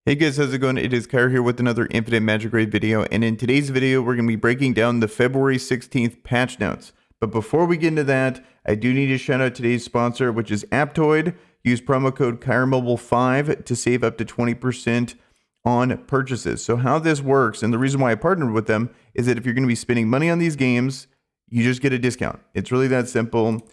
Hey guys, how's it going? It is Kyra here with another Infinite Magicraid video, and in today's video, we're going to be breaking down the February 16th patch notes. But before we get into that, I do need to shout out today's sponsor, which is Aptoid. Use promo code KyraMobile5 to save up to 20% on purchases. So how this works, and the reason why I partnered with them, is that if you're going to be spending money on these games, you just get a discount. It's really that simple.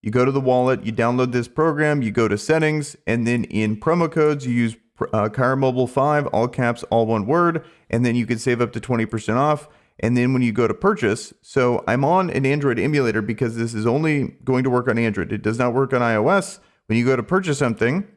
You go to the wallet, you download this program, you go to settings, and then in promo codes, you use KyraMobile5, all caps, all one word, and then you can save up to 20% off. And then when you go to purchase, so I'm on an Android emulator because this is only going to work on Android. It does not work on iOS. When you go to purchase something,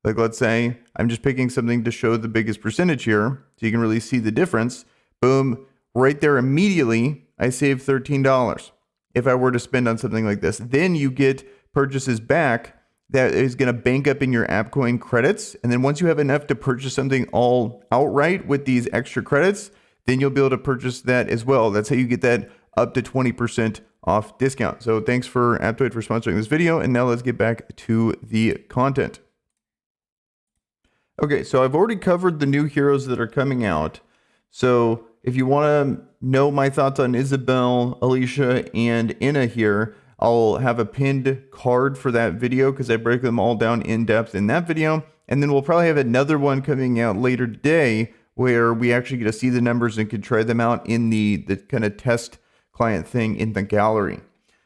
like let's say I'm just picking something to show the biggest percentage here, so you can really see the difference. Boom, right there immediately, I save $13 if I were to spend on something like this. Then you get purchases back that is going to bank up in your AppCoin credits. And then once you have enough to purchase something all outright with these extra credits, then you'll be able to purchase that as well. That's how you get that up to 20% off discount. So thanks for Aptoid for sponsoring this video. And now let's get back to the content. Okay, so I've already covered the new heroes that are coming out. So if you want to know my thoughts on Isabelle, Alicia, and Inna here, I'll have a pinned card for that video because I break them all down in depth in that video. And then we'll probably have another one coming out later today where we actually get to see the numbers and can try them out in the kind of test client thing in the gallery.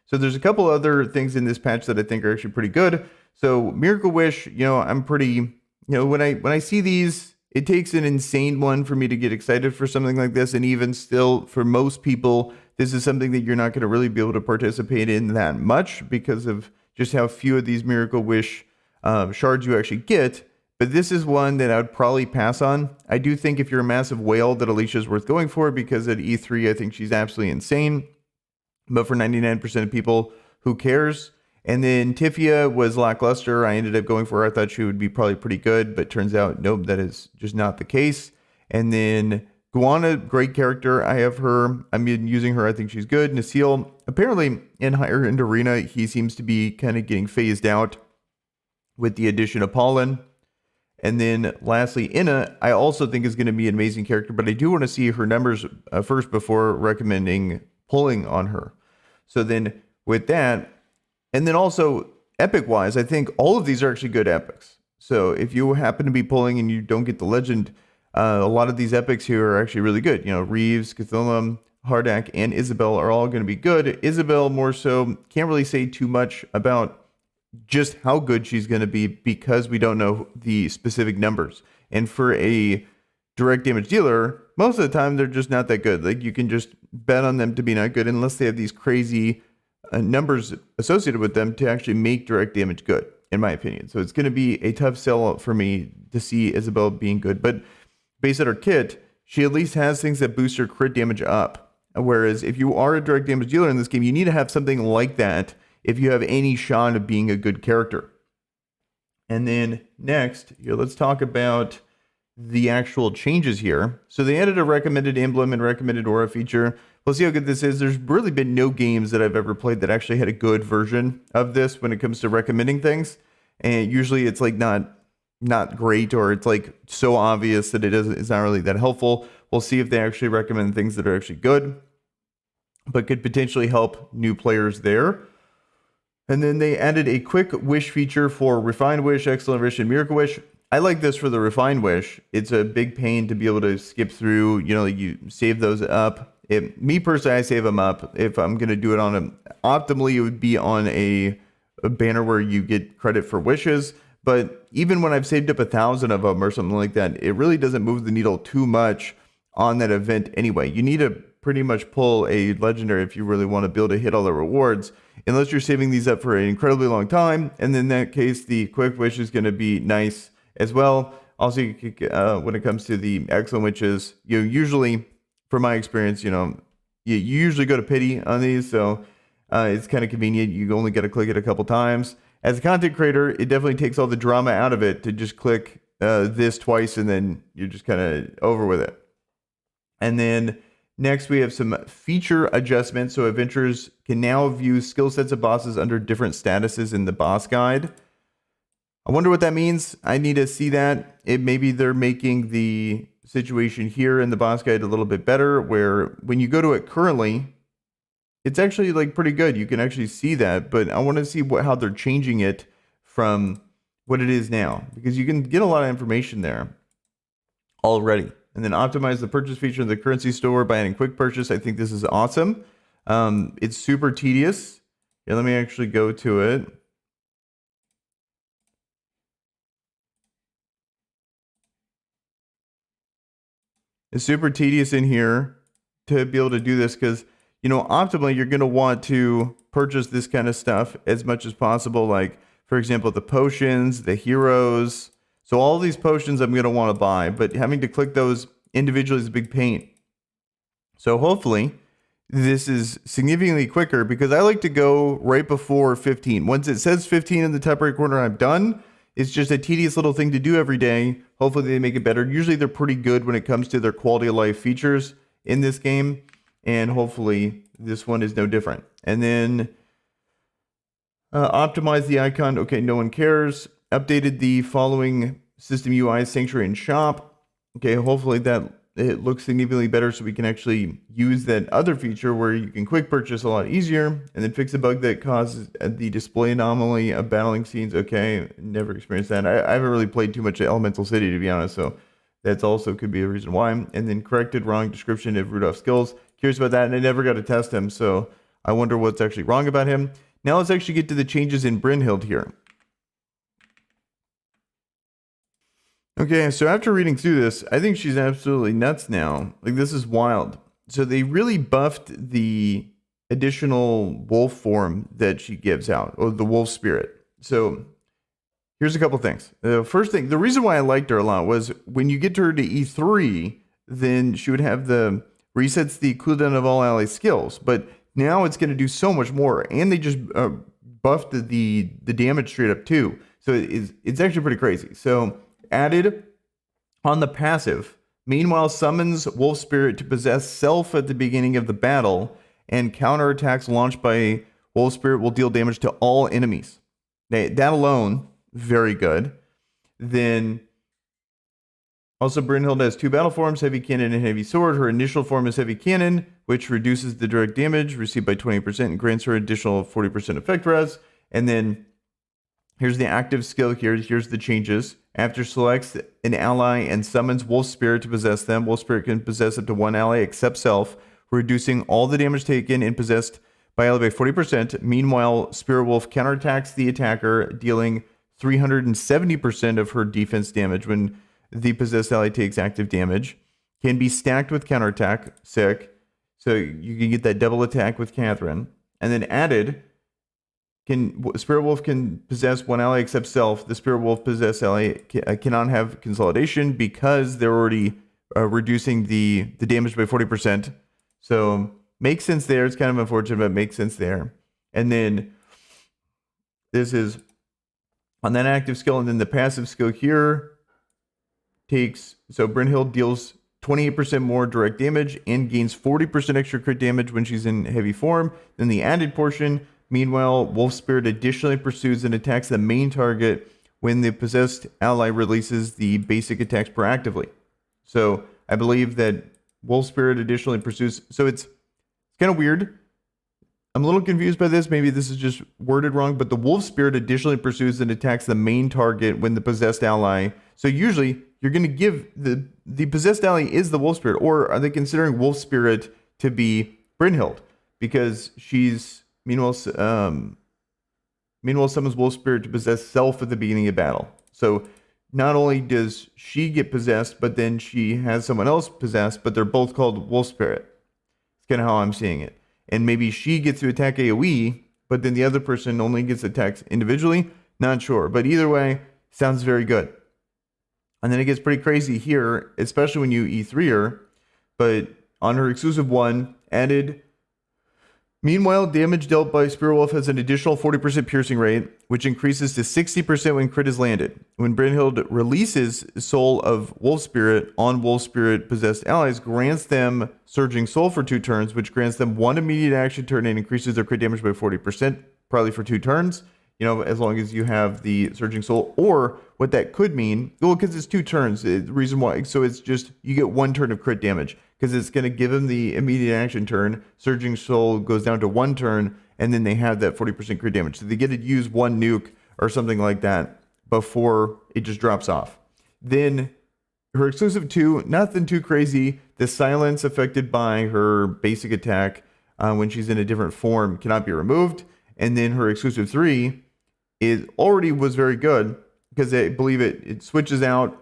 So there's a couple other things in this patch that I think are actually pretty good. So Miracle Wish, I'm pretty, when I see these, it takes an insane one for me to get excited for something like this. And even still, for most people, this is something that you're not going to really be able to participate in that much because of just how few of these Miracle Wish shards you actually get. But this is one that I would probably pass on. I do think if you're a massive whale that Alicia's worth going for because at E3, I think she's absolutely insane. But for 99% of people, who cares? And then Tifia was lackluster. I ended up going for her. I thought she would be probably pretty good, but turns out, nope, that is just not the case. And then Guana, great character. I have her. I'm using her. I think she's good. Nasil, apparently in higher end arena, he seems to be kind of getting phased out with the addition of Pollen. And then lastly, Inna, I also think is going to be an amazing character, but I do want to see her numbers first before recommending pulling on her. So then with that, and then also epic wise, I think all of these are actually good epics. So if you happen to be pulling and you don't get the legend, a lot of these epics here are actually really good. Reeves, Cthulhu, Hardak, and Isabelle are all going to be good. Isabelle more so, can't really say too much about just how good she's going to be because we don't know the specific numbers. And for a direct damage dealer, most of the time they're just not that good. Like you can just bet on them to be not good unless they have these crazy numbers associated with them to actually make direct damage good, in my opinion. So it's going to be a tough sell for me to see Isabelle being good. But based on her kit, she at least has things that boost her crit damage up. Whereas if you are a direct damage dealer in this game, you need to have something like that if you have any shot of being a good character. And then next, here, let's talk about the actual changes here. So they added a recommended emblem and recommended aura feature. We'll see how good this is. There's really been no games that I've ever played that actually had a good version of this when it comes to recommending things. And usually it's like not great, or it's like so obvious that it's not really that helpful. We'll see if they actually recommend things that are actually good, but could potentially help new players there. And then they added a quick wish feature for Refined Wish, Excellent Wish, and Miracle Wish. I like this for the Refined Wish. It's a big pain to be able to skip through, you save those up. Me personally, I save them up. If I'm going to do it optimally, it would be on a banner where you get credit for wishes. But even when I've saved up 1,000 of them or something like that, it really doesn't move the needle too much on that event anyway. You need to pretty much pull a legendary if you really want to be able to hit all the rewards, unless you're saving these up for an incredibly long time. And in that case, the quick wish is going to be nice as well. Also, when it comes to the excellent witches, usually, from my experience, you usually go to pity on these. So it's kind of convenient. You only got to click it a couple times. As a content creator, it definitely takes all the drama out of it to just click this twice and then you're just kind of over with it. And then next we have some feature adjustments. So adventurers can now view skill sets of bosses under different statuses in the boss guide. I wonder what that means. I need to see that. Maybe they're making the situation here in the boss guide a little bit better, where when you go to it currently, it's actually like pretty good. You can actually see that, but I want to see how they're changing it from what it is now, because you can get a lot of information there already. And then optimize the purchase feature in the currency store by adding quick purchase. I think this is awesome. It's super tedious. Here, let me actually go to it. It's super tedious in here to be able to do this because, you know, optimally, you're going to want to purchase this kind of stuff as much as possible. Like, for example, the potions, the heroes. So all these potions I'm going to want to buy, but having to click those individually is a big pain. So hopefully this is significantly quicker, because I like to go right before 15. Once it says 15 in the top right corner, I'm done. It's just a tedious little thing to do every day. Hopefully they make it better. Usually they're pretty good when it comes to their quality of life features in this game. And hopefully this one is no different. And then optimize the icon. Okay, no one cares. Updated the following system UI, Sanctuary and Shop. Okay, hopefully that it looks significantly better so we can actually use that other feature where you can quick purchase a lot easier, and then fix a bug that causes the display anomaly of battling scenes. Okay, never experienced that. I haven't really played too much Elemental City, to be honest, so that's also could be a reason why. And then corrected wrong description of Rudolph's skills. Curious about that, and I never got to test him, so I wonder what's actually wrong about him. Now let's actually get to the changes in Brynhild here. Okay, so after reading through this, I think she's absolutely nuts now. Like, this is wild. So they really buffed the additional wolf form that she gives out, or the wolf spirit. So here's a couple things. The first thing, the reason why I liked her a lot was when you get to her to E3, then she would have the resets the cooldown of all ally skills. But now it's going to do so much more, and they just buffed the damage straight up too. So it's actually pretty crazy. So added on the passive, meanwhile summons wolf spirit to possess self at the beginning of the battle, and counterattacks launched by wolf spirit will deal damage to all enemies. That alone, very good. Then also Brynhild has two battle forms, heavy cannon and heavy sword. Her initial form is heavy cannon, which reduces the direct damage received by 20% and grants her additional 40% effect res. And then here's the active skill here. Here's the changes. After selects an ally and summons Wolf Spirit to possess them, Wolf Spirit can possess up to one ally except self, reducing all the damage taken and possessed by ally by 40%. Meanwhile, Spirit Wolf counterattacks the attacker, dealing 370% of her defense damage when the possessed ally takes active damage. Can be stacked with counterattack. Sick. So you can get that double attack with Catherine. And then added, Spirit Wolf can possess one ally except self. The Spirit Wolf possessed ally cannot have consolidation because they're already reducing the damage by 40%. So makes sense there. It's kind of unfortunate, but makes sense there. And then this is on that active skill, and then the passive skill here takes, so Brynhild deals 28% more direct damage and gains 40% extra crit damage when she's in heavy form. Then the added portion, meanwhile, Wolf Spirit additionally pursues and attacks the main target when the possessed ally releases the basic attacks proactively. So I believe that Wolf Spirit additionally pursues. So it's kind of weird. I'm a little confused by this. Maybe this is just worded wrong, but the Wolf Spirit additionally pursues and attacks the main target when the possessed ally. So usually you're going to give the possessed ally is the Wolf Spirit, or are they considering Wolf Spirit to be Brynhild? Because she's meanwhile summons Wolf Spirit to possess self at the beginning of battle. So not only does she get possessed, but then she has someone else possessed, but they're both called Wolf Spirit. It's kind of how I'm seeing it. And maybe she gets to attack AoE, but then the other person only gets attacked individually. Not sure. But either way, sounds very good. And then it gets pretty crazy here, especially when you E3 her. But on her exclusive one, added, meanwhile, damage dealt by Spirit Wolf has an additional 40% piercing rate, which increases to 60% when crit is landed. When Brynhild releases Soul of Wolf Spirit on Wolf Spirit possessed allies, grants them Surging Soul for 2 turns, which grants them 1 immediate action turn and increases their crit damage by 40%, probably for 2 turns. You know, as long as you have the Surging Soul. Or what that could mean, well, because it's 2 turns. The reason why, so it's just, you get 1 turn of crit damage. Because it's going to give him the immediate action turn. Surging Soul goes down to 1 turn, and then they have that 40% crit damage. So they get to use 1 nuke or something like that before it just drops off. Then her exclusive 2, nothing too crazy. The silence affected by her basic attack when she's in a different form cannot be removed. And then her exclusive 3 already was very good because I believe it switches out,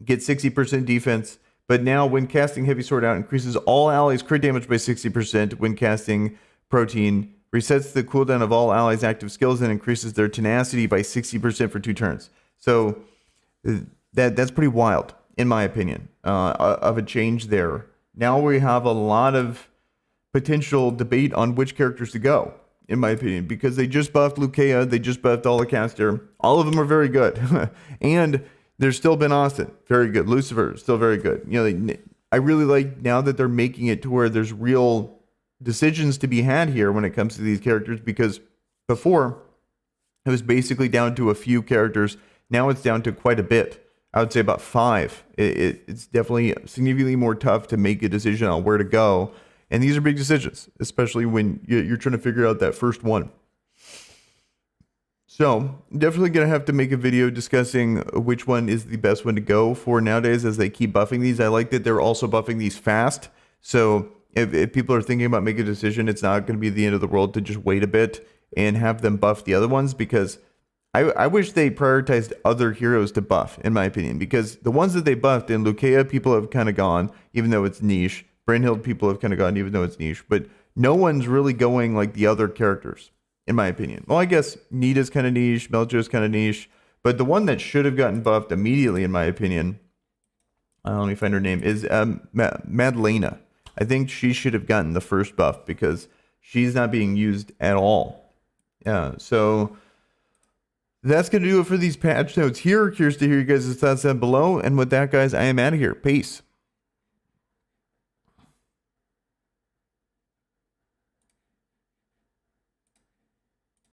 gets 60% defense. But now when casting Heavy Sword out, increases all allies crit damage by 60% when casting Protein, resets the cooldown of all allies' active skills, and increases their tenacity by 60% for 2 turns. So that's pretty wild, in my opinion, of a change there. Now we have a lot of potential debate on which characters to go, in my opinion, because they just buffed Lucia, they just buffed Olacaster. All of them are very good. And there's still Ben Austin, very good. Lucifer, still very good. You know, I really like now that they're making it to where there's real decisions to be had here when it comes to these characters, because before it was basically down to a few characters. Now it's down to quite a bit. I would say about 5. It's definitely significantly more tough to make a decision on where to go. And these are big decisions, especially when you're trying to figure out that first one. So definitely going to have to make a video discussing which one is the best one to go for nowadays as they keep buffing these. I like that they're also buffing these fast. So if people are thinking about making a decision, it's not going to be the end of the world to just wait a bit and have them buff the other ones, because I wish they prioritized other heroes to buff, in my opinion, because the ones that they buffed in Lucia, people have kind of gone, even though it's niche. Brynhild, people have kind of gone, even though it's niche. But no one's really going like the other characters, in my opinion. Well, I guess Nita's kind of niche, Melcho's kind of niche. But the one that should have gotten buffed immediately, in my opinion, let me find her name, is Madalena. I think she should have gotten the first buff because she's not being used at all. So that's going to do it for these patch notes here. Curious to hear you guys' thoughts down below. And with that, guys, I am out of here. Peace.